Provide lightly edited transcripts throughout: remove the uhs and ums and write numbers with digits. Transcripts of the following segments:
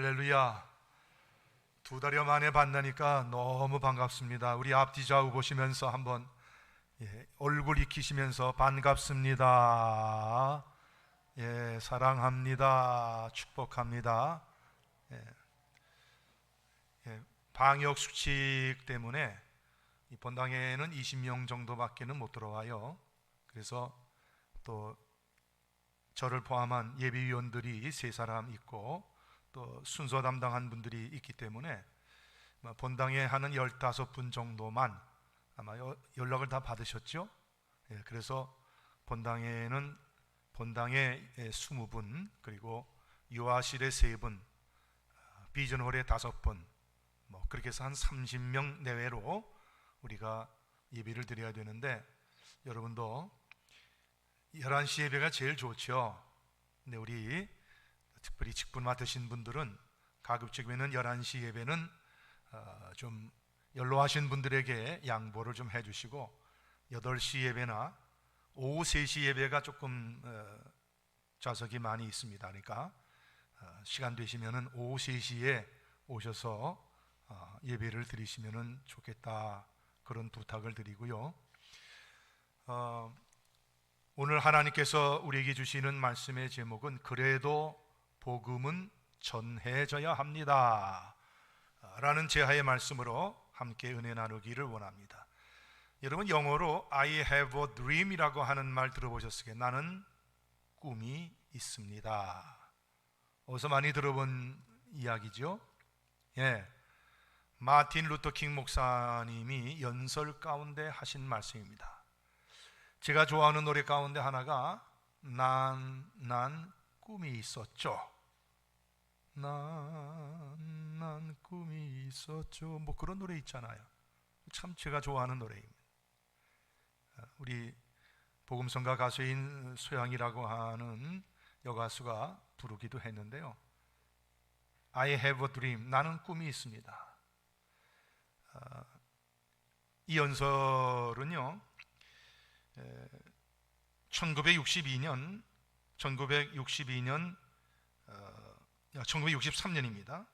할렐루야. 2달여 만에 만나니까 너무 반갑습니다. 우리 앞뒤 좌우 보시면서 한번 얼굴 익히시면서 반갑습니다. 사랑합니다. 축복합니다. 방역 수칙 때문에 이 본당에는 20명 정도밖에는 못 들어와요. 그래서 또 저를 포함한 예비위원들이 3사람 있고 또 순서 담당한 분들이 있기 때문에 본당에 하는 15분 정도만 아마 연락을 다 받으셨죠? 그래서 본당에 20분, 그리고 유아실에 3분, 비전홀에 5분, 그렇게 해서 한 30명 내외로 우리가 예배를 드려야 되는데, 여러분도 11시 예배가 제일 좋죠. 근데 우리 특별히 직분 맡으신 분들은 가급적이면 11시 예배는 좀 연로하신 분들에게 양보를 좀 해주시고, 8시 예배나 오후 3시 예배가 조금 좌석이 많이 있습니다. 그러니까 시간 되시면 오후 3시에 오셔서 예배를 드리시면 좋겠다, 그런 부탁을 드리고요. 오늘 하나님께서 우리에게 주시는 말씀의 제목은 그래도 복음은 전해져야 합니다 라는 제하의 말씀으로 함께 은혜 나누기를 원합니다. 여러분, 영어로 I have a dream 이라고 하는 말 들어보셨으게? 나는 꿈이 있습니다. 어디서 많이 들어본 이야기죠? 마틴 루터 킹 목사님이 연설 가운데 하신 말씀입니다. 제가 좋아하는 노래 가운데 하나가 난 꿈이 있었죠. 난 꿈이 있었죠. 그런 노래 있잖아요. 참 제가 좋아하는 노래입니다. 우리 복음성가 가수인 소양이라고 하는 여가수가 부르기도 했는데요. I have a dream, 나는 꿈이 있습니다. 이 연설은요 1963년입니다.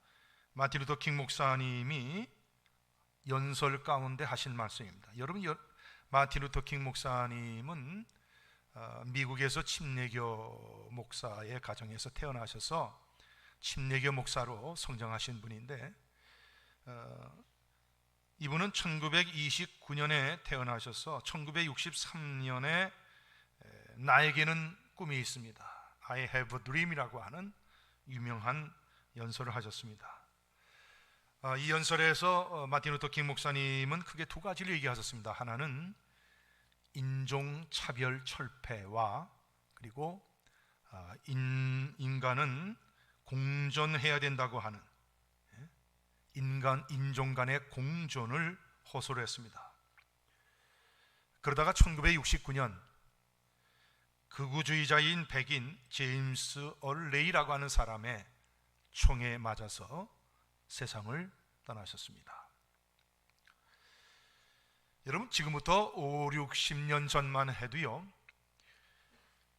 마틴 루터 킹 목사님이 연설 가운데 하신 말씀입니다. 여러분, 마틴 루터 킹 목사님은 미국에서 침례교 목사의 가정에서 태어나셔서 침례교 목사로 성장하신 분인데, 이분은 1929년에 태어나셔서 1963년에 나에게는 꿈이 있습니다, I have a dream 이라고 하는 유명한 연설을 하셨습니다. 이 연설에서 마틴 루터 킹 목사님은 크게 2가지를 얘기하셨습니다. 하나는 인종차별 철폐와, 그리고 인간은 공존해야 된다고 하는 인종 간의 공존을 호소를 했습니다. 그러다가 1969년 극우주의자인 백인 제임스 얼레이라고 하는 사람의 총에 맞아서 세상을 떠나셨습니다. 여러분, 지금부터 5, 60년 전만 해도요,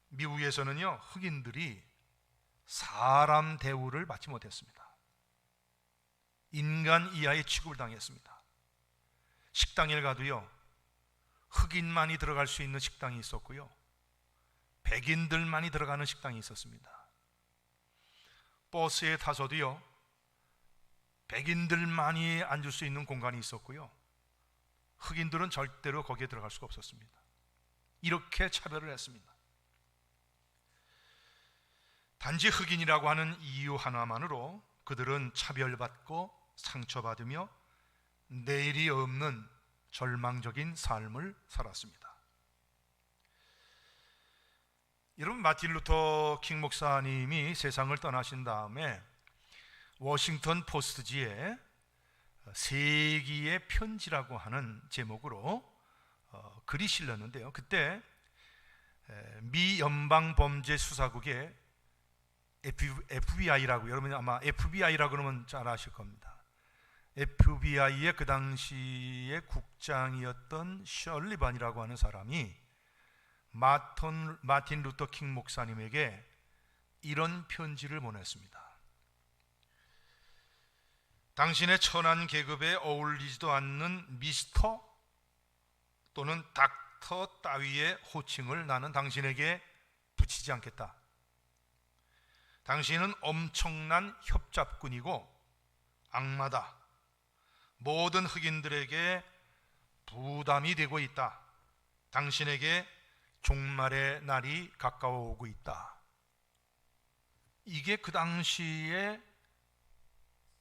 미국에서는요 흑인들이 사람 대우를 받지 못했습니다. 인간 이하의 취급을 당했습니다. 식당에 가도요 흑인만이 들어갈 수 있는 식당이 있었고요, 백인들만이 들어가는 식당이 있었습니다. 버스에 타서도요 백인들만이 앉을 수 있는 공간이 있었고요, 흑인들은 절대로 거기에 들어갈 수가 없었습니다. 이렇게 차별을 했습니다. 단지 흑인이라고 하는 이유 하나만으로 그들은 차별받고 상처받으며 내일이 없는 절망적인 삶을 살았습니다. 여러분, 마틴 루터 킹 목사님이 세상을 떠나신 다음에 워싱턴 포스트지에 세기의 편지라고 하는 제목으로 글이 실렸는데요, 그때 미 연방범죄수사국의 FBI라고, 여러분이 아마 FBI라고 그러면 잘 아실 겁니다. FBI의 그 당시의 국장이었던 셜리반이라고 하는 사람이 마틴 루터 킹 목사님에게 이런 편지를 보냈습니다. 당신의 천한 계급에 어울리지도 않는 미스터 또는 닥터 따위의 호칭을 나는 당신에게 붙이지 않겠다. 당신은 엄청난 협잡꾼이고 악마다. 모든 흑인들에게 부담이 되고 있다. 당신에게 종말의 날이 가까워 오고 있다. 이게 그 당시에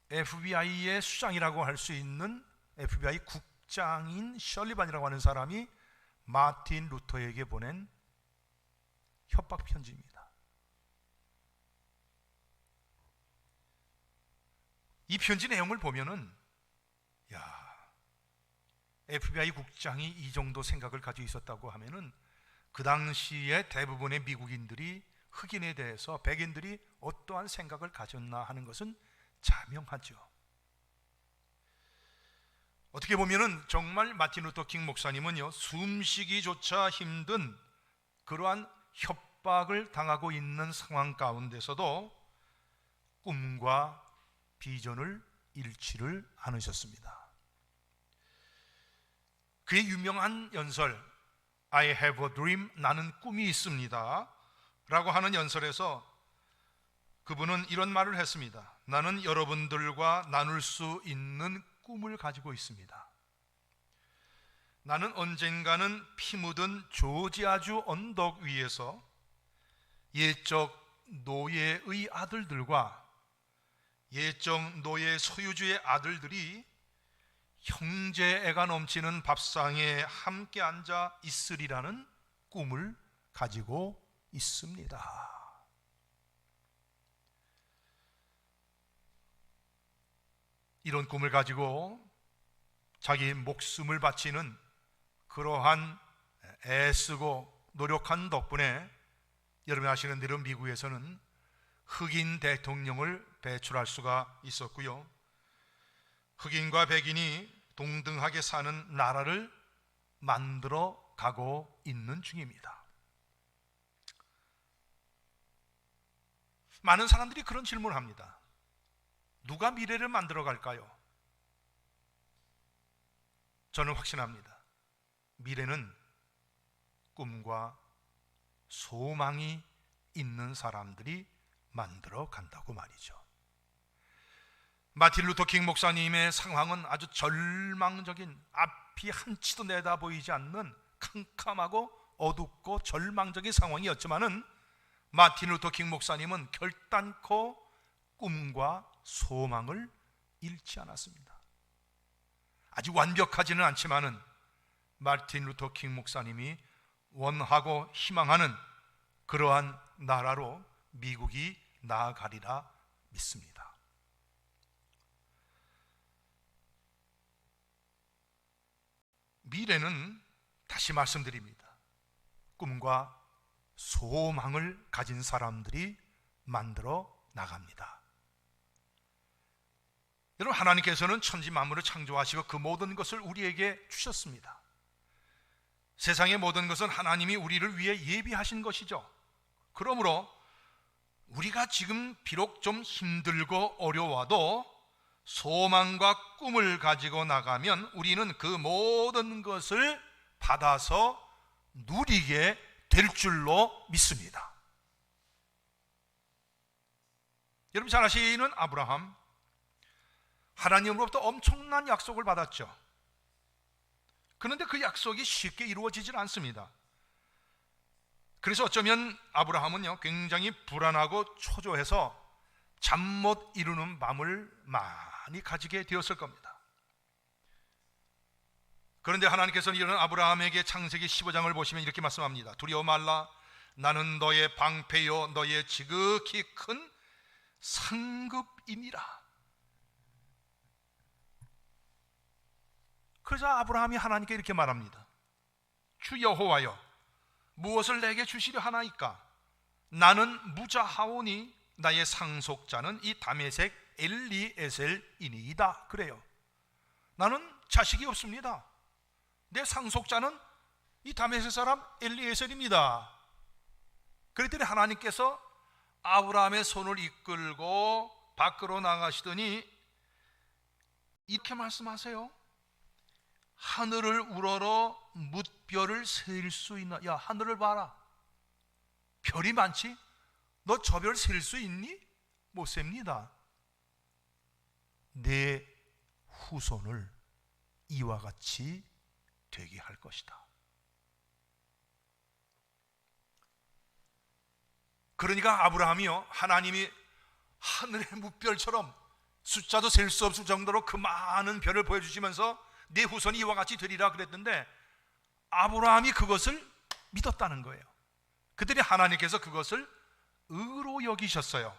FBI의 수장이라고 할 수 있는 FBI 국장인 셜리반이라고 하는 사람이 마틴 루터에게 보낸 협박 편지입니다. 이 편지 내용을 보면은 FBI 국장이 이 정도 생각을 가지고 있었다고 하면은 그 당시에 대부분의 미국인들이 흑인에 대해서 백인들이 어떠한 생각을 가졌나 하는 것은 자명하죠. 어떻게 보면은 정말 마틴 루터 킹 목사님은요, 숨쉬기조차 힘든 그러한 협박을 당하고 있는 상황 가운데서도 꿈과 비전을 잃지를 않으셨습니다. 그의 유명한 연설 I have a dream, 나는 꿈이 있습니다 라고 하는 연설에서 그분은 이런 말을 했습니다. 나는 여러분들과 나눌 수 있는 꿈을 가지고 있습니다. 나는 언젠가는 피 묻은 조지아주 언덕 위에서 옛적 노예의 아들들과 옛적 노예 소유주의 아들들이 형제애가 넘치는 밥상에 함께 앉아 있으리라는 꿈을 가지고 있습니다. 이런 꿈을 가지고 자기 목숨을 바치는 그러한 애쓰고 노력한 덕분에 여러분이 아시는 대로 미국에서는 흑인 대통령을 배출할 수가 있었고요, 흑인과 백인이 동등하게 사는 나라를 만들어 가고 있는 중입니다. 많은 사람들이 그런 질문을 합니다. 누가 미래를 만들어 갈까요? 저는 확신합니다. 미래는 꿈과 소망이 있는 사람들이 만들어 간다고 말이죠. 마틴 루터 킹 목사님의 상황은 아주 절망적인, 앞이 한치도 내다 보이지 않는 캄캄하고 어둡고 절망적인 상황이었지만은 마틴 루터 킹 목사님은 결단코 꿈과 소망을 잃지 않았습니다. 아직 완벽하지는 않지만은 마틴 루터 킹 목사님이 원하고 희망하는 그러한 나라로 미국이 나아가리라 믿습니다. 미래는 다시 말씀드립니다. 꿈과 소망을 가진 사람들이 만들어 나갑니다. 여러분, 하나님께서는 천지 만물을 창조하시고 그 모든 것을 우리에게 주셨습니다. 세상의 모든 것은 하나님이 우리를 위해 예비하신 것이죠. 그러므로 우리가 지금 비록 좀 힘들고 어려워도 소망과 꿈을 가지고 나가면 우리는 그 모든 것을 받아서 누리게 될 줄로 믿습니다. 여러분 잘 아시는 아브라함, 하나님으로부터 엄청난 약속을 받았죠. 그런데 그 약속이 쉽게 이루어지질 않습니다. 그래서 어쩌면 아브라함은요, 굉장히 불안하고 초조해서 잠 못 이루는 밤을 많이 가지게 되었을 겁니다. 그런데 하나님께서는 이런 아브라함에게 창세기 15장을 보시면 이렇게 말씀합니다. 두려워 말라, 나는 너의 방패요 너의 지극히 큰 상급이니라. 그래서 아브라함이 하나님께 이렇게 말합니다. 주 여호와여, 무엇을 내게 주시려 하나이까? 나는 무자하오니 나의 상속자는 이 다메섹 엘리에셀이니이다. 그래요. 나는 자식이 없습니다. 내 상속자는 이 다메섹 사람 엘리에셀입니다. 그랬더니 이렇게 말씀하세요. 하늘을 우러러 뭇별을 셀 수 있나? 야, 하늘을 봐라. 별이 많지? 너 저 별 셀 수 있니? 못 셉니다. 내 후손을 이와 같이 되게 할 것이다. 그러니까 아브라함이요, 하나님이 하늘의 뭇별처럼 숫자도 셀 수 없을 정도로 그 많은 별을 보여주시면서 내 후손이 이와 같이 되리라 그랬는데, 아브라함이 그것을 믿었다는 거예요. 그들이 하나님께서 그것을 의로 여기셨어요.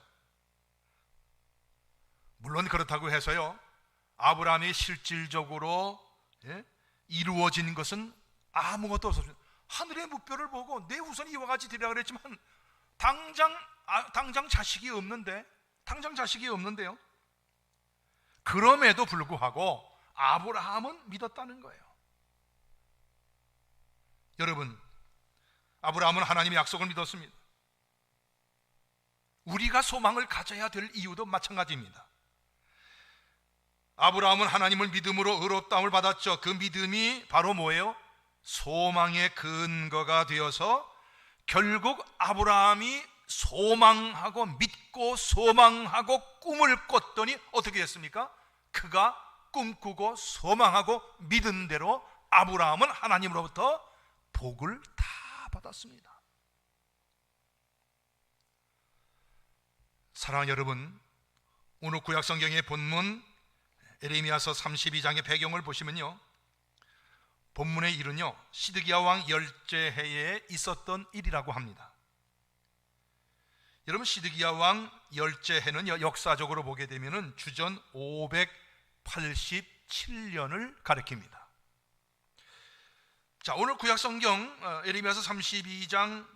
물론 그렇다고 해서요, 아브라함이 실질적으로 이루어진 것은 아무것도 없었습니다. 하늘의 뭇별을 보고 내 후손이 이와 같이 되리라 그랬지만 당장 자식이 없는데요. 그럼에도 불구하고 아브라함은 믿었다는 거예요. 여러분, 아브라함은 하나님의 약속을 믿었습니다. 우리가 소망을 가져야 될 이유도 마찬가지입니다. 아브라함은 하나님을 믿음으로 의롭다함을 받았죠. 그 믿음이 바로 뭐예요? 소망의 근거가 되어서 결국 아브라함이 소망하고 믿고 소망하고 꿈을 꿨더니 어떻게 됐습니까? 그가 꿈꾸고 소망하고 믿은 대로 아브라함은 하나님으로부터 복을 다 받았습니다. 사랑하는 여러분, 오늘 구약성경의 본문 에레미야서 32장의 배경을 보시면요, 본문의 일은요, 시드기야 왕 열째 해에 있었던 일이라고 합니다. 여러분, 시드기야 왕 열째 해는요, 역사적으로 보게 되면은 주전 587년을 가리킵니다. 자, 오늘 구약성경 에레미야서 32장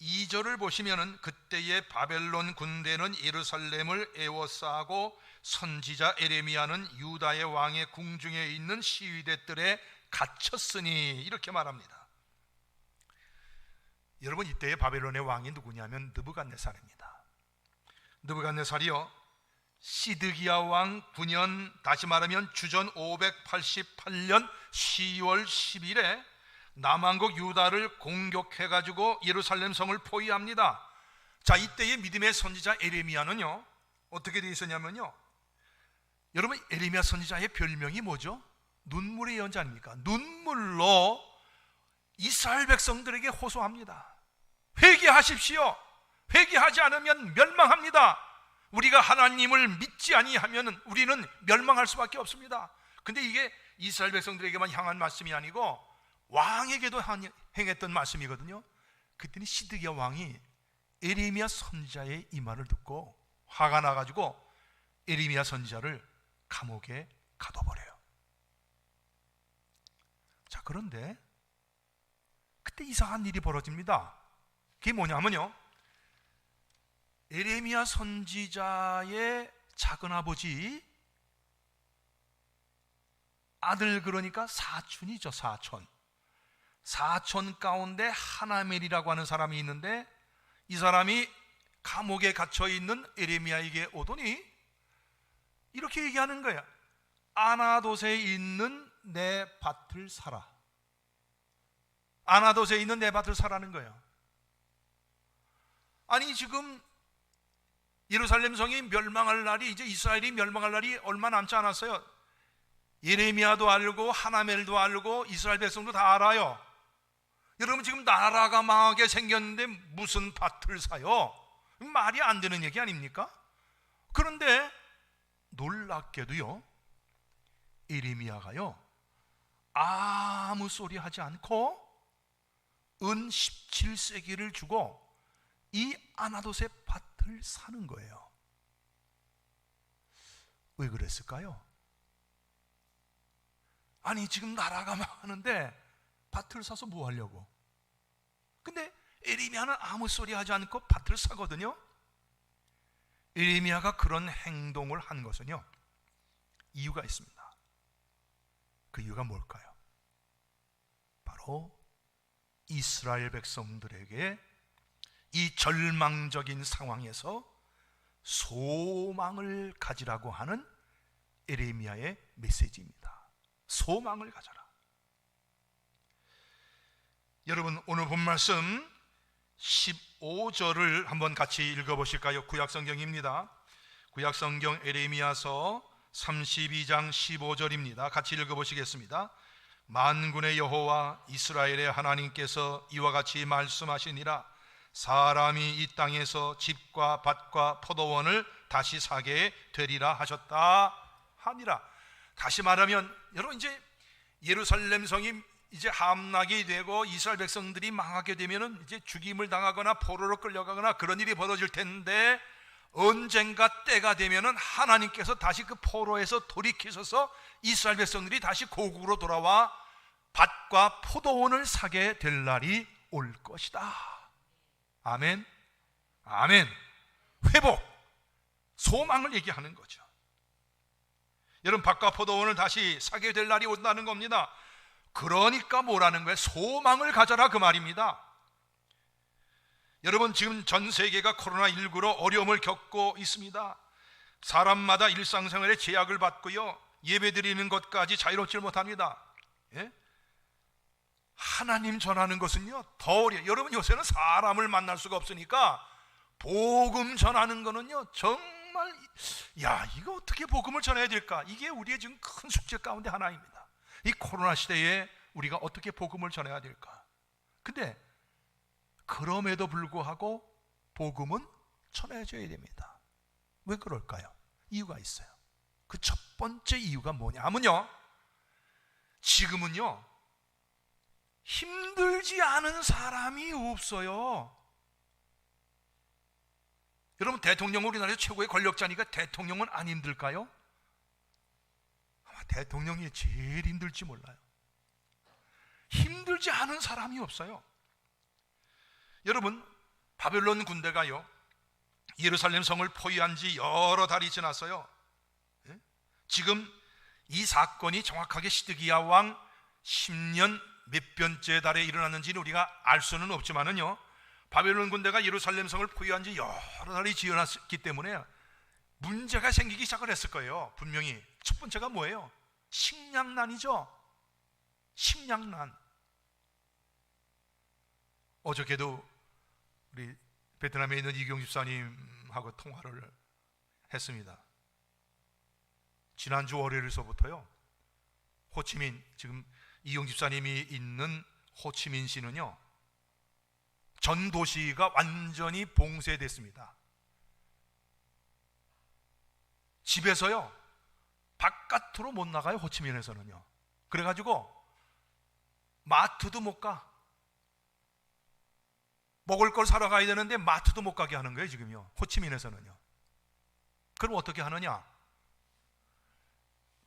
2절을 보시면은 그때의 바벨론 군대는 예루살렘을 에워싸고 선지자 에레미야는 유다의 왕의 궁중에 있는 시위대들에 갇혔으니, 이렇게 말합니다. 여러분, 이때의 바벨론의 왕이 누구냐면 느부갓네살입니다. 느부갓네살이요, 시드기야 왕 9년, 다시 말하면 주전 588년 10월 10일에 남왕국 유다를 공격해가지고 예루살렘 성을 포위합니다. 자, 이때의 믿음의 선지자 에레미야는요, 어떻게 되어 있었냐면요, 여러분, 에레미야 선지자의 별명이 뭐죠? 눈물의 예언자 아닙니까? 눈물로 이스라엘 백성들에게 호소합니다. 회개하십시오. 회개하지 않으면 멸망합니다. 우리가 하나님을 믿지 아니하면 우리는 멸망할 수밖에 없습니다. 근데 이게 이스라엘 백성들에게만 향한 말씀이 아니고 왕에게도 행했던 말씀이거든요. 그때는 시드기야 왕이 에레미야 선지자의 이 말을 듣고 화가 나가지고 에레미야 선지자를 감옥에 가둬버려요. 자, 그런데 그때 이상한 일이 벌어집니다. 그게 뭐냐면요, 에레미야 선지자의 작은아버지 아들, 그러니까 사촌이죠. 사촌 가운데 하나멜이라고 하는 사람이 있는데, 이 사람이 감옥에 갇혀있는 에레미야에게 오더니 이렇게 얘기하는 거야. 아나돗에 있는 내 밭을 사라. 아나돗에 있는 내 밭을 사라는 거예요. 아니, 지금 예루살렘 성이 멸망할 날이, 이제 이스라엘이 멸망할 날이 얼마 남지 않았어요. 예레미야도 알고 하나멜도 알고 이스라엘 백성도 다 알아요. 여러분, 지금 나라가 망하게 생겼는데 무슨 밭을 사요? 말이 안 되는 얘기 아닙니까? 그런데 놀랍게도요, 에레미야가요, 아무 소리 하지 않고 은 17세기를 주고 이 아나돗의 밭을 사는 거예요. 왜 그랬을까요? 아니, 지금 나라가 망하는데 밭을 사서 뭐 하려고? 근데 에레미야는 아무 소리 하지 않고 밭을 사거든요. 에레미야가 그런 행동을 한 것은요, 이유가 있습니다. 그 이유가 뭘까요? 바로 이스라엘 백성들에게 이 절망적인 상황에서 소망을 가지라고 하는 에레미야의 메시지입니다. 소망을 가져라. 여러분, 오늘 본 말씀 15절을 한번 같이 읽어보실까요? 구약성경입니다. 구약성경 에레미야서 32장 15절입니다. 같이 읽어보시겠습니다. 만군의 여호와 이스라엘의 하나님께서 이와 같이 말씀하시니라. 사람이 이 땅에서 집과 밭과 포도원을 다시 사게 되리라 하셨다 하니라. 다시 말하면 여러분, 이제 예루살렘 성이 이제 함락이 되고 이스라엘 백성들이 망하게 되면은 이제 죽임을 당하거나 포로로 끌려가거나 그런 일이 벌어질 텐데, 언젠가 때가 되면은 하나님께서 다시 그 포로에서 돌이키셔서 이스라엘 백성들이 다시 고국으로 돌아와 밭과 포도원을 사게 될 날이 올 것이다. 아멘. 아멘. 회복, 소망을 얘기하는 거죠. 여러분, 밭과 포도원을 다시 사게 될 날이 온다는 겁니다. 그러니까 뭐라는 거예요? 소망을 가져라, 그 말입니다. 여러분, 지금 전 세계가 코로나19로 어려움을 겪고 있습니다. 사람마다 일상생활에 제약을 받고요, 예배드리는 것까지 자유롭지 못합니다. 예? 하나님 전하는 것은요 더 어려워요. 여러분, 요새는 사람을 만날 수가 없으니까 복음 전하는 거는요 정말, 야, 이거 어떻게 복음을 전해야 될까? 이게 우리의 지금 큰 숙제 가운데 하나입니다. 이 코로나 시대에 우리가 어떻게 복음을 전해야 될까? 근데 그럼에도 불구하고 복음은 전해줘야 됩니다. 왜 그럴까요? 이유가 있어요. 그 첫 번째 이유가 뭐냐면요, 지금은요 힘들지 않은 사람이 없어요. 여러분, 대통령, 우리나라에서 최고의 권력자니까 대통령은 안 힘들까요? 아마 대통령이 제일 힘들지 몰라요. 힘들지 않은 사람이 없어요. 여러분, 바벨론 군대가요 예루살렘 성을 포위한 지 여러 달이 지났어요. 지금 이 사건이 정확하게 시드기야 왕 10년 몇 번째 달에 일어났는지는 우리가 알 수는 없지만은요, 바벨론 군대가 예루살렘 성을 포위한 지 여러 달이 지났기 때문에 문제가 생기기 시작을 했을 거예요. 분명히 첫 번째가 뭐예요? 식량난이죠. 식량난. 어저께도 우리 베트남에 있는 이경 집사님하고 통화를 했습니다. 지난주 월요일서부터요, 호치민, 지금 이경 집사님이 있는 호치민시는요 전 도시가 완전히 봉쇄됐습니다. 집에서요 바깥으로 못 나가요. 호치민에서는요. 그래가지고 마트도 못 가. 먹을 걸 사러 가야 되는데 마트도 못 가게 하는 거예요 지금요, 호치민에서는요. 그럼 어떻게 하느냐?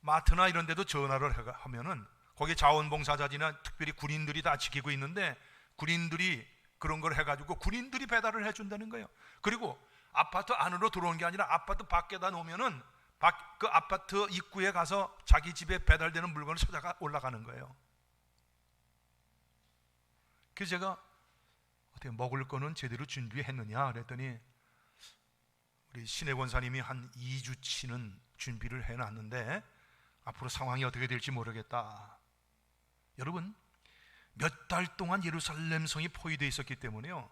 마트나 이런 데도 전화를 하면은 거기 자원봉사자들이나 특별히 군인들이 다 지키고 있는데, 군인들이 그런 걸 해가지고 군인들이 배달을 해준다는 거예요. 그리고 아파트 안으로 들어오는 게 아니라 아파트 밖에다 놓으면은 그 아파트 입구에 가서 자기 집에 배달되는 물건을 찾아가 올라가는 거예요. 그래서 제가 어떻게 먹을 거는 제대로 준비했느냐 그랬더니 우리 신혜 권사님이 한 2주치는 준비를 해놨는데 앞으로 상황이 어떻게 될지 모르겠다. 여러분, 몇 달 동안 예루살렘 성이 포위되어 있었기 때문에요,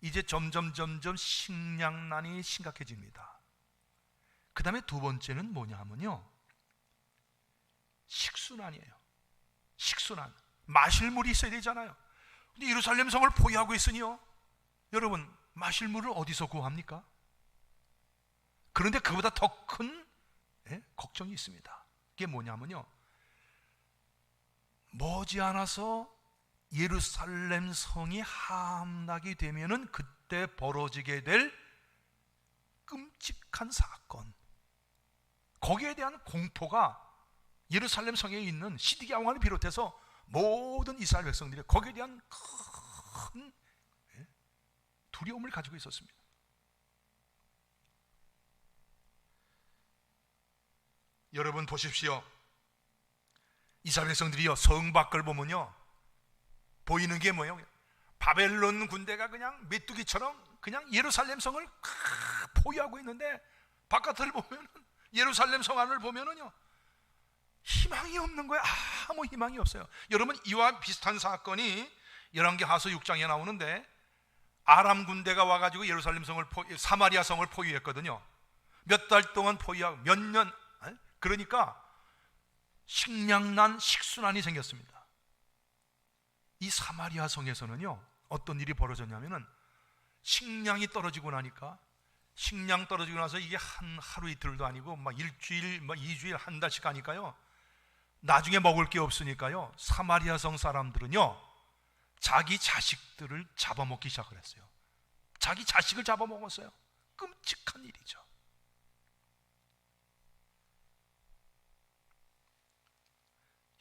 이제 점점 식량난이 심각해집니다. 그 다음에 두 번째는 뭐냐 하면요, 식수난이에요. 식수난. 마실 물이 있어야 되잖아요. 근데 예루살렘 성을 포위하고 있으니요, 여러분, 마실 물을 어디서 구합니까? 그런데 그보다 더 큰 걱정이 있습니다. 그게 뭐냐면요, 머지않아서 예루살렘 성이 함락이 되면은 그때 벌어지게 될 끔찍한 사건, 거기에 대한 공포가 예루살렘 성에 있는 시드기야 왕을 비롯해서 모든 이스라엘 백성들이 거기에 대한 큰 두려움을 가지고 있었습니다. 여러분 보십시오. 이스라엘 백성들이요 성 밖을 보면요 보이는 게 뭐예요? 바벨론 군대가 그냥 메뚜기처럼 그냥 예루살렘 성을 포위하고 있는데, 바깥을 보면은 예루살렘 성 안을 보면은요 희망이 없는 거예요. 아무 희망이 없어요. 여러분, 이와 비슷한 사건이 열왕기하서 6장에 나오는데, 아람 군대가 와가지고 예루살렘 성을 사마리아 성을 포위했거든요. 몇 달 동안 포위하고 몇 년, 그러니까 식량난, 식수난이 생겼습니다. 이 사마리아 성에서는요, 어떤 일이 벌어졌냐면은, 식량이 떨어지고 나니까, 식량 떨어지고 나서 이게 하루 이틀도 아니고 막 일주일, 막 2주일, 한 달씩 가니까요, 나중에 먹을 게 없으니까요, 사마리아 성 사람들은요, 자기 자식들을 잡아먹기 시작을 했어요. 자기 자식을 잡아먹었어요. 끔찍한 일이죠.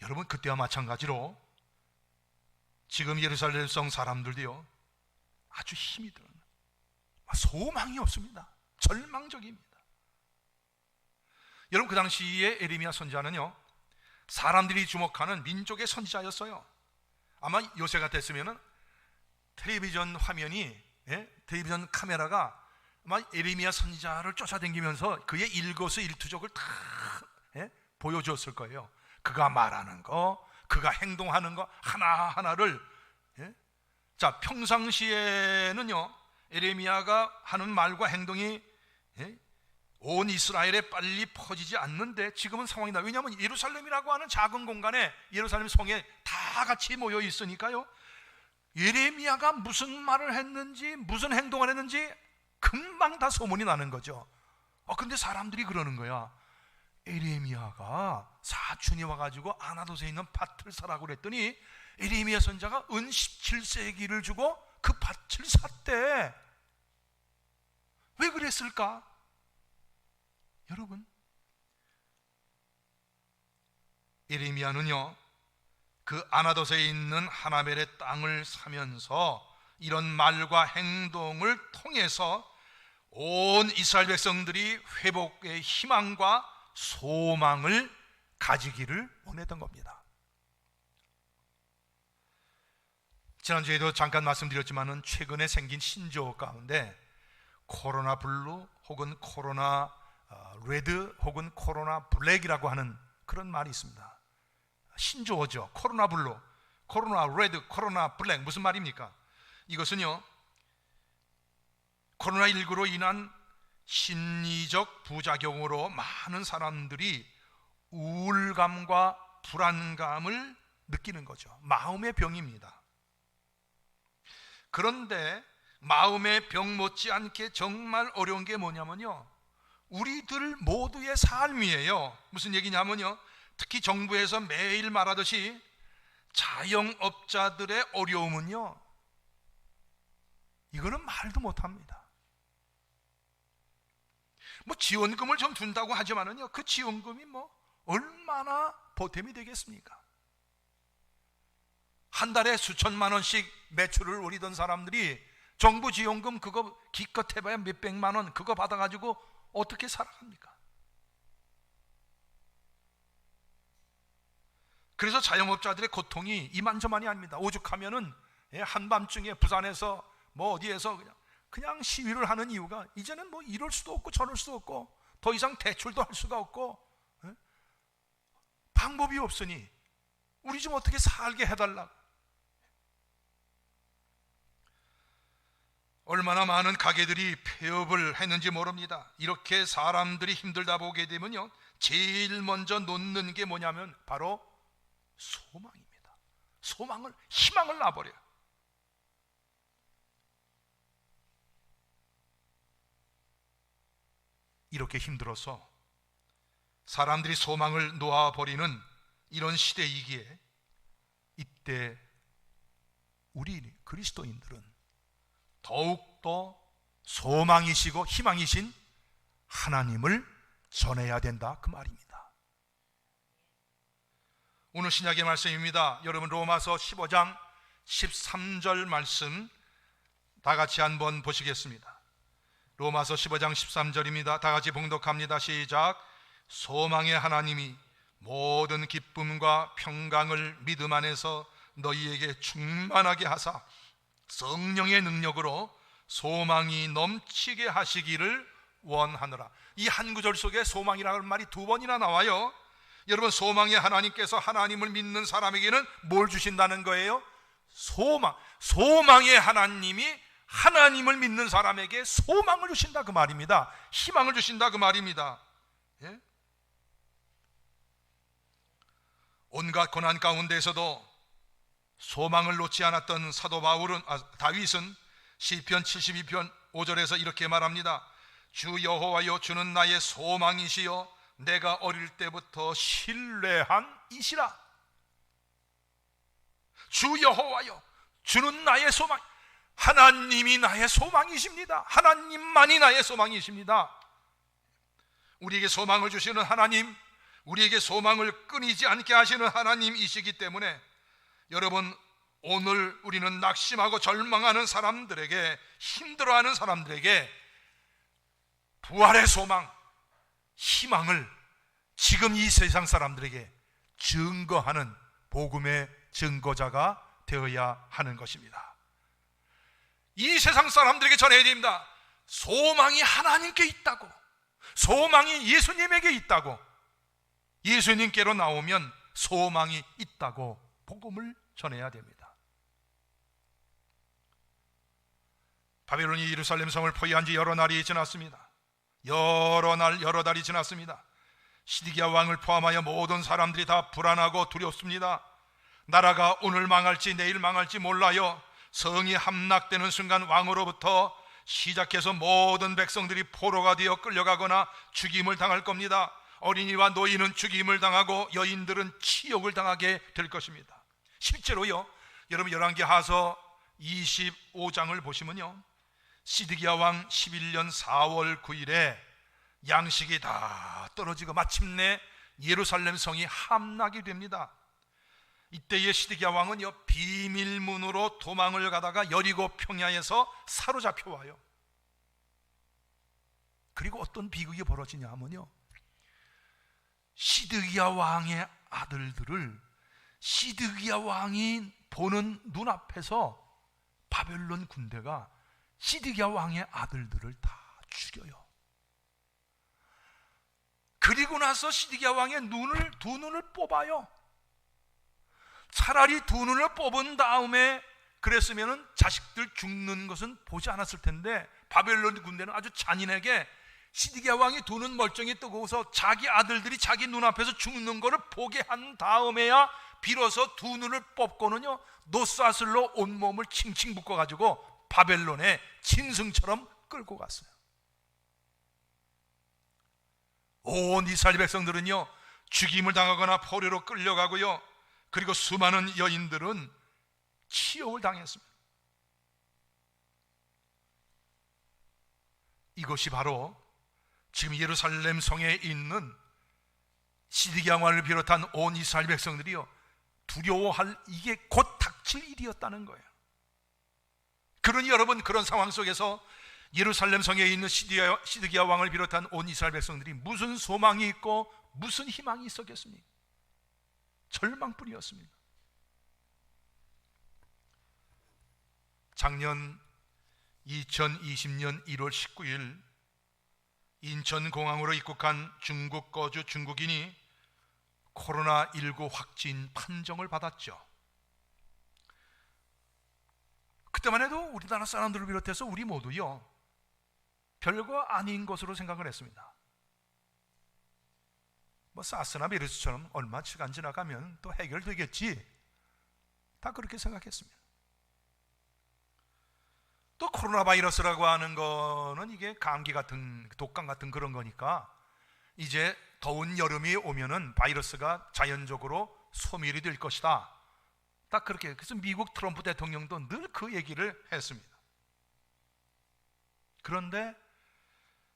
여러분, 그때와 마찬가지로 지금 예루살렘 성 사람들도요, 아주 힘이 들어요. 소망이 없습니다. 절망적입니다. 여러분, 그 당시에 에레미야 선지자는요, 사람들이 주목하는 민족의 선지자였어요. 아마 요새 같았으면은 텔레비전 화면이, 텔레비전 카메라가 아마 에레미야 선지자를 쫓아다니면서 그의 일거수일투족을 다 보여줬을 거예요. 그가 말하는 거, 그가 행동하는 거 하나하나를. 자, 평상시에는요, 에레미야가 하는 말과 행동이 온 이스라엘에 빨리 퍼지지 않는데, 지금은 상황이 나. 왜냐하면 예루살렘이라고 하는 작은 공간에, 예루살렘 성에 다 같이 모여 있으니까요, 예레미야가 무슨 말을 했는지, 무슨 행동을 했는지 금방 다 소문이 나는 거죠. 근데 사람들이 그러는 거야. 에레미야가 사촌이 와가지고 아나도에 있는 밭을 사라고 그랬더니, 에레미야 선자가 은 17세기를 주고 그 밭을 샀대. 왜 그랬을까? 여러분, 에레미야는요, 그 아나도에 있는 하나벨의 땅을 사면서 이런 말과 행동을 통해서 온 이스라엘 백성들이 회복의 희망과 소망을 가지기를 원했던 겁니다. 지난주에도 잠깐 말씀드렸지만은, 최근에 생긴 신조어 가운데 코로나 블루 혹은 코로나 레드 혹은 코로나 블랙이라고 하는 그런 말이 있습니다. 신조어죠. 코로나 블루, 코로나 레드, 코로나 블랙. 무슨 말입니까? 이것은요, 코로나19로 인한 심리적 부작용으로 많은 사람들이 우울감과 불안감을 느끼는 거죠. 마음의 병입니다. 그런데 마음의 병 못지않게 정말 어려운 게 뭐냐면요, 우리들 모두의 삶이에요. 무슨 얘기냐면요, 특히 정부에서 매일 말하듯이 자영업자들의 어려움은요, 이거는 말도 못합니다. 뭐 지원금을 좀 준다고 하지만은요, 그 지원금이 뭐 얼마나 보탬이 되겠습니까? 한 달에 수천만 원씩 매출을 올리던 사람들이 정부 지원금 그거 기껏 해봐야 몇백만 원 그거 받아가지고 어떻게 살아갑니까? 그래서 자영업자들의 고통이 이만저만이 아닙니다. 오죽하면은 한밤중에 부산에서 뭐 어디에서 그냥 시위를 하는 이유가, 이제는 뭐 이럴 수도 없고 저럴 수도 없고 더 이상 대출도 할 수가 없고 방법이 없으니 우리 좀 어떻게 살게 해달라. 얼마나 많은 가게들이 폐업을 했는지 모릅니다. 이렇게 사람들이 힘들다 보게 되면요, 제일 먼저 놓는 게 뭐냐면 바로 소망입니다. 희망을 놔버려요. 이렇게 힘들어서 사람들이 소망을 놓아버리는 이런 시대이기에, 이때 우리 그리스도인들은 더욱더 소망이시고 희망이신 하나님을 전해야 된다, 그 말입니다. 오늘 신약의 말씀입니다. 여러분, 로마서 15장 13절 말씀 다 같이 한번 보시겠습니다. 로마서 15장 13절입니다. 다 같이 봉독합니다. 시작. 소망의 하나님이 모든 기쁨과 평강을 믿음 안에서 너희에게 충만하게 하사 성령의 능력으로 소망이 넘치게 하시기를 원하노라. 이 한 구절 속에 소망이라는 말이 두 번이나 나와요. 여러분, 소망의 하나님께서 하나님을 믿는 사람에게는 뭘 주신다는 거예요? 소망의 하나님이 하나님을 믿는 사람에게 소망을 주신다 그 말입니다. 희망을 주신다 그 말입니다. 예? 온갖 고난 가운데에서도 소망을 놓지 않았던 다윗은 시편 72편 5절에서 이렇게 말합니다. 주 여호와여, 주는 나의 소망이시여 내가 어릴 때부터 신뢰한 이시라. 주 여호와여, 주는 나의 소망. 하나님이 나의 소망이십니다. 하나님만이 나의 소망이십니다. 우리에게 소망을 주시는 하나님, 우리에게 소망을 끊이지 않게 하시는 하나님이시기 때문에 여러분, 오늘 우리는 낙심하고 절망하는 사람들에게, 힘들어하는 사람들에게 부활의 소망, 희망을 지금 이 세상 사람들에게 증거하는 복음의 증거자가 되어야 하는 것입니다. 이 세상 사람들에게 전해야 됩니다. 소망이 하나님께 있다고, 소망이 예수님에게 있다고, 예수님께로 나오면 소망이 있다고 복음을 전해야 됩니다. 바벨론이 예루살렘 성을 포위한 지 여러 달이 지났습니다. 여러 달이 지났습니다. 시드기야 왕을 포함하여 모든 사람들이 다 불안하고 두렵습니다. 나라가 오늘 망할지 내일 망할지 몰라요. 성이 함락되는 순간 왕으로부터 시작해서 모든 백성들이 포로가 되어 끌려가거나 죽임을 당할 겁니다. 어린이와 노인은 죽임을 당하고 여인들은 치욕을 당하게 될 것입니다. 실제로요, 여러분 열왕기하서 25장을 보시면요, 시드기야 왕 11년 4월 9일에 양식이 다 떨어지고 마침내 예루살렘 성이 함락이 됩니다. 이때의 시드기야 왕은요, 비밀문으로 도망을 가다가 여리고 평야에서 사로잡혀 와요. 그리고 어떤 비극이 벌어지냐 하면요, 시드기야 왕의 아들들을 시드기야 왕이 보는 눈앞에서 바벨론 군대가 시드기야 왕의 아들들을 다 죽여요. 그리고 나서 시드기야 왕의 두 눈을 뽑아요. 차라리 두 눈을 뽑은 다음에 그랬으면 자식들 죽는 것은 보지 않았을 텐데, 바벨론 군대는 아주 잔인하게 시드기야 왕이 두 눈 멀쩡히 뜨고서 자기 아들들이 자기 눈앞에서 죽는 것을 보게 한 다음에야 비로소 두 눈을 뽑고는요, 노사슬로 온몸을 칭칭 묶어가지고 바벨론에 짐승처럼 끌고 갔어요. 온 이스라엘 백성들은요, 죽임을 당하거나 포로로 끌려가고요, 그리고 수많은 여인들은 치욕을 당했습니다. 이것이 바로 지금 예루살렘 성에 있는 시드기야 왕을 비롯한 온 이스라엘 백성들이요, 두려워할, 이게 곧 닥칠 일이었다는 거예요. 그러니 여러분, 그런 상황 속에서 예루살렘 성에 있는 시드기야 왕을 비롯한 온 이스라엘 백성들이 무슨 소망이 있고 무슨 희망이 있었겠습니까? 절망뿐이었습니다. 작년 2020년 1월 19일 인천공항으로 입국한 중국 거주 중국인이 코로나19 확진 판정을 받았죠. 그때만 해도 우리나라 사람들을 비롯해서 우리 모두요, 별거 아닌 것으로 생각을 했습니다. 뭐 사스나 메르스처럼 얼마 시간 지나가면 또 해결되겠지, 다 그렇게 생각했습니다. 또 코로나 바이러스라고 하는 거는 이게 감기 같은, 독감 같은 그런 거니까 이제 더운 여름이 오면은 바이러스가 자연적으로 소멸이 될 것이다, 딱 그렇게. 그래서 미국 트럼프 대통령도 늘 그 얘기를 했습니다. 그런데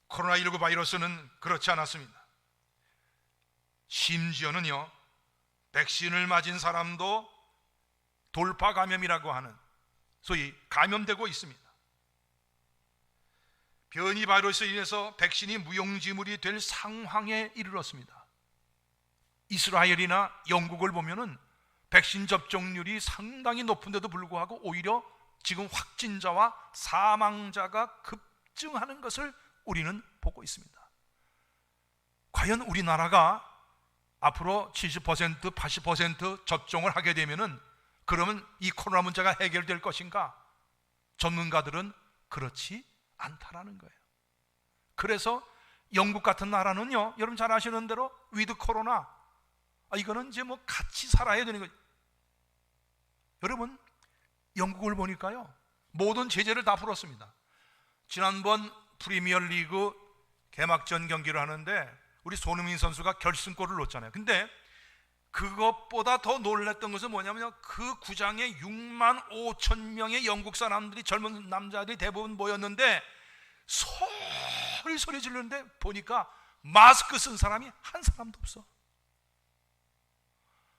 코로나19 바이러스는 그렇지 않았습니다. 심지어는요, 백신을 맞은 사람도 돌파 감염이라고 하는, 소위 감염되고 있습니다. 변이 바이러스로 인해서 백신이 무용지물이 될 상황에 이르렀습니다. 이스라엘이나 영국을 보면은 백신 접종률이 상당히 높은데도 불구하고 오히려 지금 확진자와 사망자가 급증하는 것을 우리는 보고 있습니다. 과연 우리나라가 앞으로 70%, 80% 접종을 하게 되면은 그러면 이 코로나 문제가 해결될 것인가? 전문가들은 그렇지 않다라는 거예요. 그래서 영국 같은 나라는요, 여러분 잘 아시는 대로 위드 코로나, 이거는 이제 뭐 같이 살아야 되는 거예요. 여러분, 영국을 보니까요, 모든 제재를 다 풀었습니다. 지난번 프리미어리그 개막전 경기를 하는데 우리 손흥민 선수가 결승골을 넣었잖아요. 근데 그것보다 더 놀랐던 것은 뭐냐면요, 그 구장에 6만 5천 명의 영국 사람들이, 젊은 남자들이 대부분 모였는데 소리 지르는데 보니까 마스크 쓴 사람이 한 사람도 없어.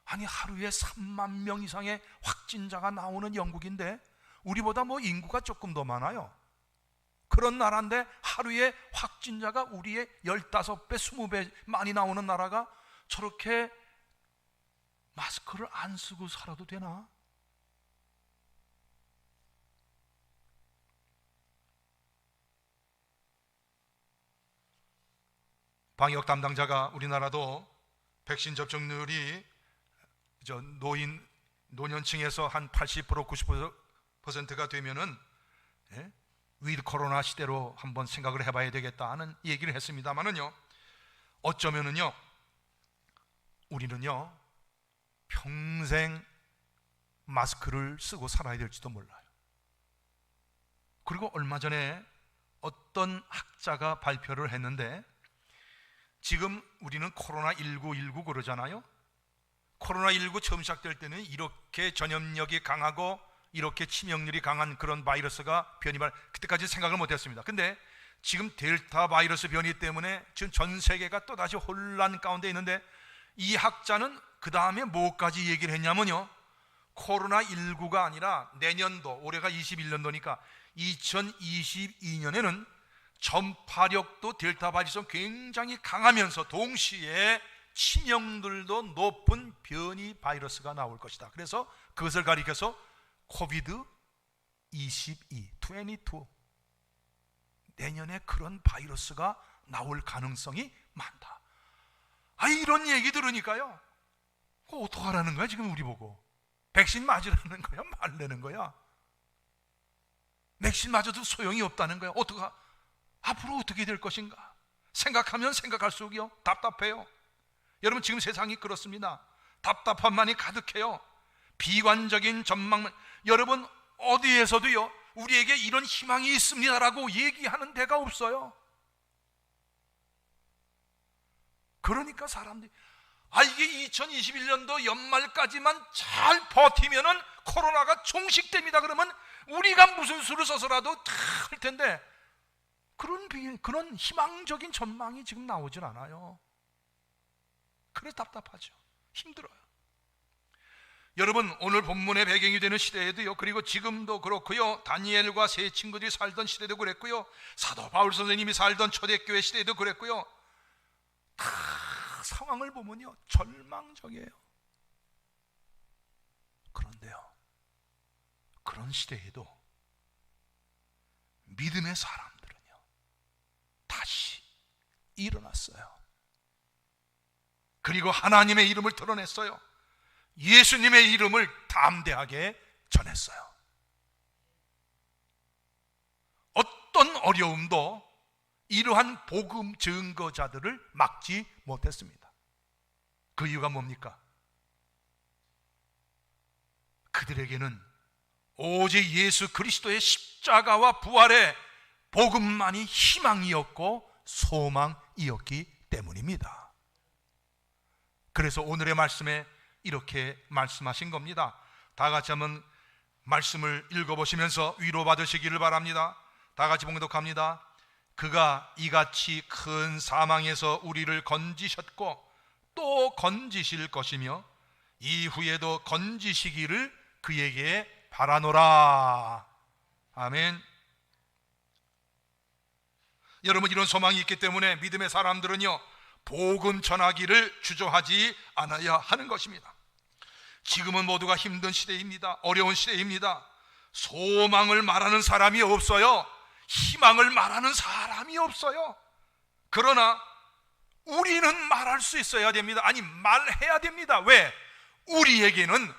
아니, 하루에 3만 명 이상의 확진자가 나오는 영국인데 우리보다 뭐 인구가 조금 더 많아요. 그런 나라인데 하루에 확진자가 우리의 15배, 20배 많이 나오는 나라가 저렇게 마스크를 안 쓰고 살아도 되나? 방역 담당자가 우리나라도 백신 접종률이 노년층에서 한 80%, 90%가 되면은 위드 코로나 시대로 한번 생각을 해봐야 되겠다 하는 얘기를 했습니다만은요, 어쩌면은요, 우리는요 평생 마스크를 쓰고 살아야 될지도 몰라요. 그리고 얼마 전에 어떤 학자가 발표를 했는데, 지금 우리는 코로나19 그러잖아요. 코로나19 처음 시작될 때는 이렇게 전염력이 강하고 이렇게 치명률이 강한 그런 바이러스가 그때까지 생각을 못했습니다. 근데 지금 델타 바이러스 변이 때문에 지금 전 세계가 또다시 혼란 가운데 있는데, 이 학자는 그 다음에 뭐까지 얘기를 했냐면요, 코로나19가 아니라 내년도, 올해가 21년도니까 2022년에는 전파력도 델타 바이러스가 굉장히 강하면서 동시에 치명률도 높은 변이 바이러스가 나올 것이다. 그래서 그것을 가리켜서 코비드 22, 내년에 그런 바이러스가 나올 가능성이 많다. 이런 얘기 들으니까요, 그거 어떡하라는 거야 지금 우리 보고? 백신 맞으라는 거야, 말라는 거야? 백신 맞아도 소용이 없다는 거야. 앞으로 어떻게 될 것인가 생각하면 생각할수록요 답답해요. 여러분, 지금 세상이 그렇습니다. 답답함만이 가득해요. 비관적인 전망만. 여러분, 어디에서도요 우리에게 이런 희망이 있습니다라고 얘기하는 데가 없어요. 그러니까 사람들이 이게 2021년도 연말까지만 잘 버티면은 코로나가 종식됩니다. 그러면 우리가 무슨 수를 써서라도 할 텐데, 그런 희망적인 전망이 지금 나오질 않아요. 그래 답답하죠. 힘들어요. 여러분, 오늘 본문의 배경이 되는 시대에도요, 그리고 지금도 그렇고요, 다니엘과 세 친구들이 살던 시대도 그랬고요, 사도 바울 선생님이 살던 초대교회 시대도 그랬고요, 다 상황을 보면요 절망적이에요. 그런데요, 그런 시대에도 믿음의 사람들은요 다시 일어났어요. 그리고 하나님의 이름을 드러냈어요. 예수님의 이름을 담대하게 전했어요. 어떤 어려움도 이러한 복음 증거자들을 막지 못했습니다. 그 이유가 뭡니까? 그들에게는 오직 예수 그리스도의 십자가와 부활의 복음만이 희망이었고 소망이었기 때문입니다. 그래서 오늘의 말씀에 이렇게 말씀하신 겁니다. 다 같이 한번 말씀을 읽어보시면서 위로받으시기를 바랍니다. 다 같이 봉독합니다. 그가 이같이 큰 사망에서 우리를 건지셨고 또 건지실 것이며 이후에도 건지시기를 그에게 바라노라. 아멘. 여러분, 이런 소망이 있기 때문에 믿음의 사람들은요 복음 전하기를 주저하지 않아야 하는 것입니다. 지금은 모두가 힘든 시대입니다. 어려운 시대입니다. 소망을 말하는 사람이 없어요. 희망을 말하는 사람이 없어요. 그러나 우리는 말할 수 있어야 됩니다. 아니, 말해야 됩니다. 왜? 우리에게는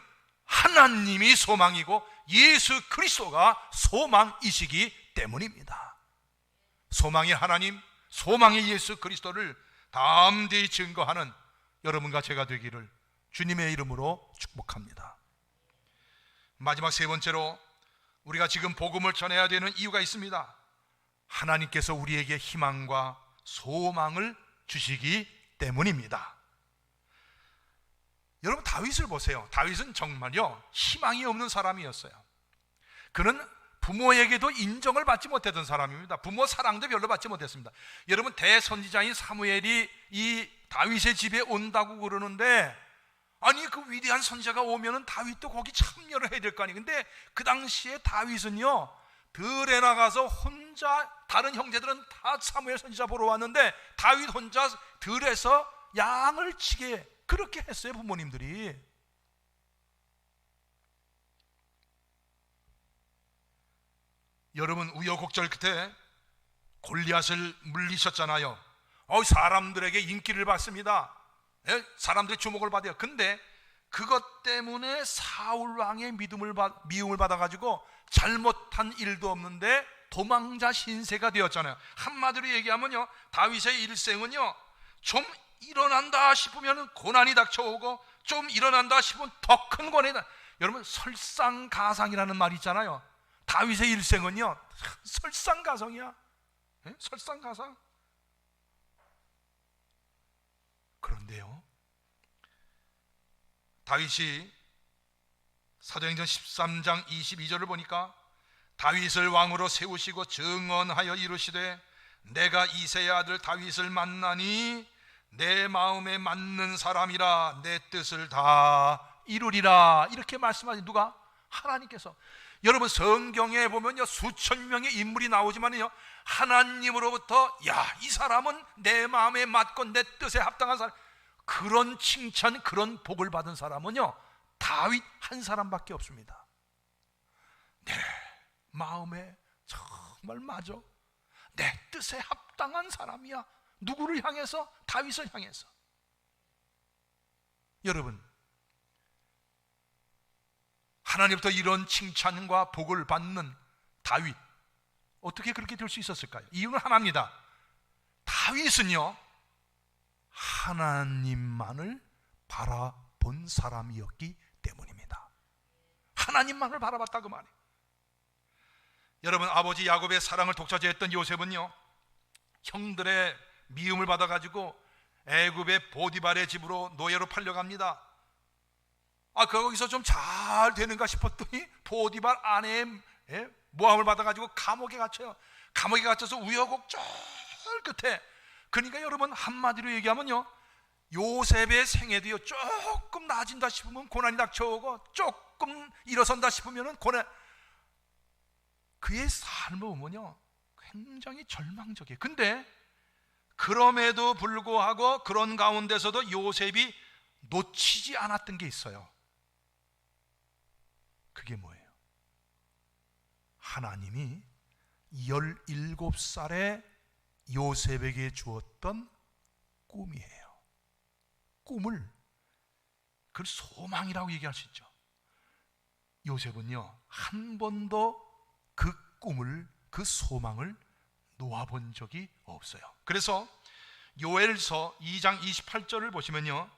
하나님이 소망이고 예수 그리스도가 소망이시기 때문입니다. 소망의 하나님, 소망의 예수 그리스도를 담대히 증거하는 여러분과 제가 되기를 주님의 이름으로 축복합니다. 마지막 세 번째로 우리가 지금 복음을 전해야 되는 이유가 있습니다. 하나님께서 우리에게 희망과 소망을 주시기 때문입니다. 여러분, 다윗을 보세요. 다윗은 정말요 희망이 없는 사람이었어요. 그는 부모에게도 인정을 받지 못했던 사람입니다. 부모 사랑도 별로 받지 못했습니다. 여러분, 대선지자인 사무엘이 이 다윗의 집에 온다고 그러는데, 아니 그 위대한 선지자가 오면은 다윗도 거기 참여를 해야 될 거 아니에요. 근데 그 당시에 다윗은요 들에 나가서 혼자, 다른 형제들은 다 사무엘 선지자 보러 왔는데 다윗 혼자 들에서 양을 치게 그렇게 했어요, 부모님들이. 여러분, 우여곡절 끝에 골리앗을 물리셨잖아요. 사람들에게 인기를 받습니다. 사람들의 주목을 받아요. 근데 그것 때문에 사울 왕의 미움을 받아가지고 잘못한 일도 없는데 도망자 신세가 되었잖아요. 한마디로 얘기하면요, 다윗의 일생은요 좀 일어난다 싶으면 고난이 닥쳐오고, 좀 일어난다 싶으면 더 큰 고난이. 여러분, 설상가상이라는 말이 있잖아요. 다윗의 일생은요 설상가상이야. 설상가상. 그런데요, 다윗이 사도행전 13장 22절을 보니까 다윗을 왕으로 세우시고 증언하여 이루시되 내가 이새의 아들 다윗을 만나니 내 마음에 맞는 사람이라 내 뜻을 다 이루리라, 이렇게 말씀하신 누가? 하나님께서. 여러분, 성경에 보면요 수천 명의 인물이 나오지만요 하나님으로부터 이 사람은 내 마음에 맞고 내 뜻에 합당한 사람, 그런 칭찬, 그런 복을 받은 사람은요 다윗 한 사람밖에 없습니다. 내 마음에 정말 맞아, 내 뜻에 합당한 사람이야. 누구를 향해서? 다윗을 향해서. 여러분, 하나님부터 이런 칭찬과 복을 받는 다윗, 어떻게 그렇게 될 수 있었을까요? 이유는 하나입니다. 다윗은요 하나님만을 바라본 사람이었기 때문입니다. 하나님만을 바라봤다 그 말이에요. 여러분, 아버지 야곱의 사랑을 독차지했던 요셉은요 형들의 미움을 받아가지고 애굽의 보디발의 집으로 노예로 팔려갑니다. 거기서 좀 잘 되는가 싶었더니 보디발 아내의 모함을 받아가지고 감옥에 갇혀요. 감옥에 갇혀서 우여곡절 끝에, 그러니까 여러분 한마디로 얘기하면요 요셉의 생애도요 조금 나아진다 싶으면 고난이 닥쳐오고, 조금 일어선다 싶으면 고난. 그의 삶을 보면요 굉장히 절망적이에요. 근데 그럼에도 불구하고 그런 가운데서도 요셉이 놓치지 않았던 게 있어요. 그게 뭐예요? 하나님이 17살에 요셉에게 주었던 꿈이에요. 꿈을, 그걸 소망이라고 얘기할 수 있죠. 요셉은요 한 번도 그 꿈을, 그 소망을 놓아본 적이 없어요. 그래서 요엘서 2장 28절을 보시면요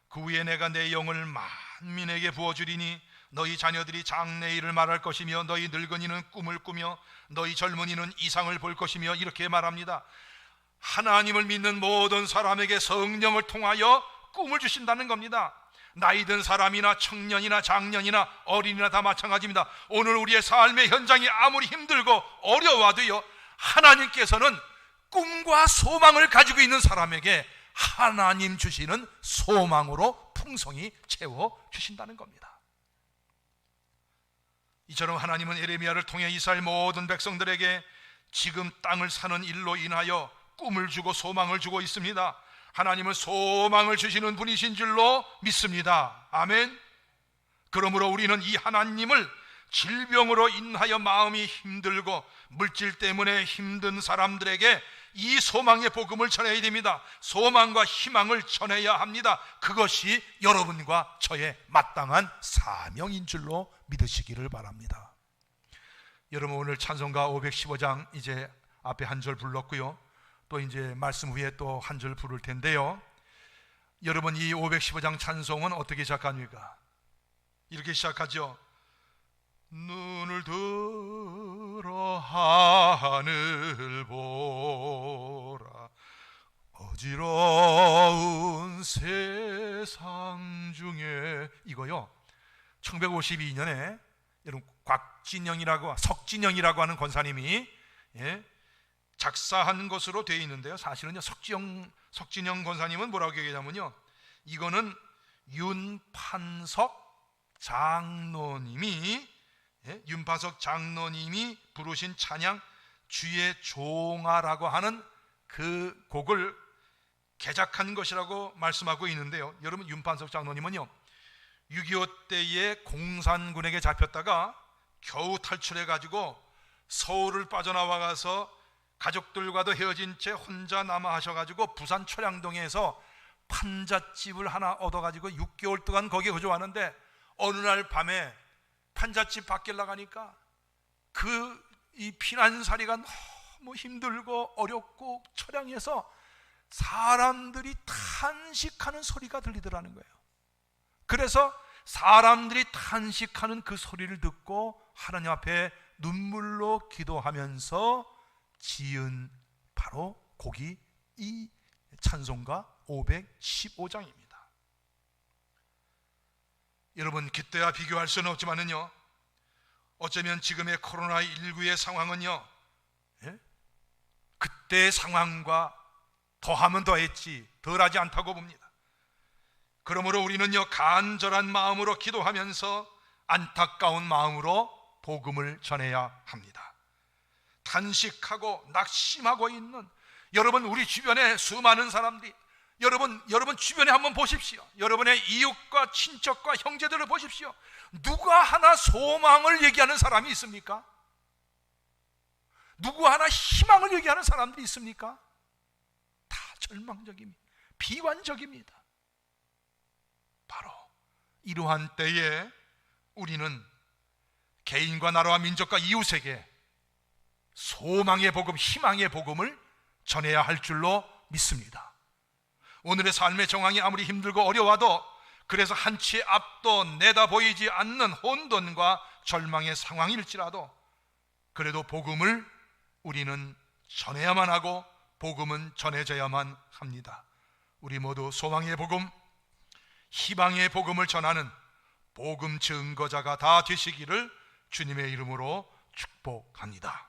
그 후에 내가 내 영을 만민에게 부어주리니 너희 자녀들이 장래일을 말할 것이며 너희 늙은이는 꿈을 꾸며 너희 젊은이는 이상을 볼 것이며, 이렇게 말합니다. 하나님을 믿는 모든 사람에게 성령을 통하여 꿈을 주신다는 겁니다. 나이든 사람이나 청년이나 장년이나 어린이나 다 마찬가지입니다. 오늘 우리의 삶의 현장이 아무리 힘들고 어려워도요 하나님께서는 꿈과 소망을 가지고 있는 사람에게 하나님 주시는 소망으로 풍성히 채워주신다는 겁니다. 이처럼 하나님은 예레미야를 통해 이스라엘 모든 백성들에게 지금 땅을 사는 일로 인하여 꿈을 주고 소망을 주고 있습니다. 하나님은 소망을 주시는 분이신 줄로 믿습니다. 아멘. 그러므로 우리는 이 하나님을 질병으로 인하여 마음이 힘들고 물질 때문에 힘든 사람들에게 이 소망의 복음을 전해야 됩니다. 소망과 희망을 전해야 합니다. 그것이 여러분과 저의 마땅한 사명인 줄로 믿으시기를 바랍니다. 여러분, 오늘 찬송가 515장 이제 앞에 한 절 불렀고요, 또 이제 말씀 후에 또 한 절 부를 텐데요, 여러분, 이 515장 찬송은 어떻게 시작합니까? 이렇게 시작하죠. 눈을 들어 하늘 보라, 어지러운 세상 중에, 이거요 1952년에 여러분 석진영이라고 하는 권사님이 작사한 것으로 되어 있는데요, 사실은요 석진영 권사님은 뭐라고 얘기하냐면요, 이거는 윤판석 장로님이 부르신 찬양 주의 종아라고 하는 그 곡을 개작한 것이라고 말씀하고 있는데요, 여러분, 윤판석 장로님은요 6.25 때에 공산군에게 잡혔다가 겨우 탈출해 가지고 서울을 빠져나와가서 가족들과도 헤어진 채 혼자 남아 하셔가지고 부산 초량동에서 판잣집을 하나 얻어가지고 6개월 동안 거기에 거주하는데, 어느 날 밤에 판잣집 밖에 나가니까 이 피난살이가 너무 힘들고 어렵고 처량해서 사람들이 탄식하는 소리가 들리더라는 거예요. 그래서 사람들이 탄식하는 그 소리를 듣고 하나님 앞에 눈물로 기도하면서 지은 바로 곡이 이 찬송가 515장입니다. 여러분, 그때와 비교할 수는 없지만은요, 어쩌면 지금의 코로나19의 상황은요, 그때의 상황과 더하면 더했지 덜하지 않다고 봅니다. 그러므로 우리는요 간절한 마음으로 기도하면서 안타까운 마음으로 복음을 전해야 합니다. 탄식하고 낙심하고 있는 여러분, 우리 주변에 수많은 사람들이, 여러분 주변에 한번 보십시오. 여러분의 이웃과 친척과 형제들을 보십시오. 누가 하나 소망을 얘기하는 사람이 있습니까? 누구 하나 희망을 얘기하는 사람들이 있습니까? 다 절망적입니다. 비관적입니다. 바로 이러한 때에 우리는 개인과 나라와 민족과 이웃에게 소망의 복음, 희망의 복음을 전해야 할 줄로 믿습니다. 오늘의 삶의 정황이 아무리 힘들고 어려워도, 그래서 한치의 앞도 내다보이지 않는 혼돈과 절망의 상황일지라도, 그래도 복음을 우리는 전해야만 하고 복음은 전해져야만 합니다. 우리 모두 소망의 복음, 희망의 복음을 전하는 복음 증거자가 다 되시기를 주님의 이름으로 축복합니다.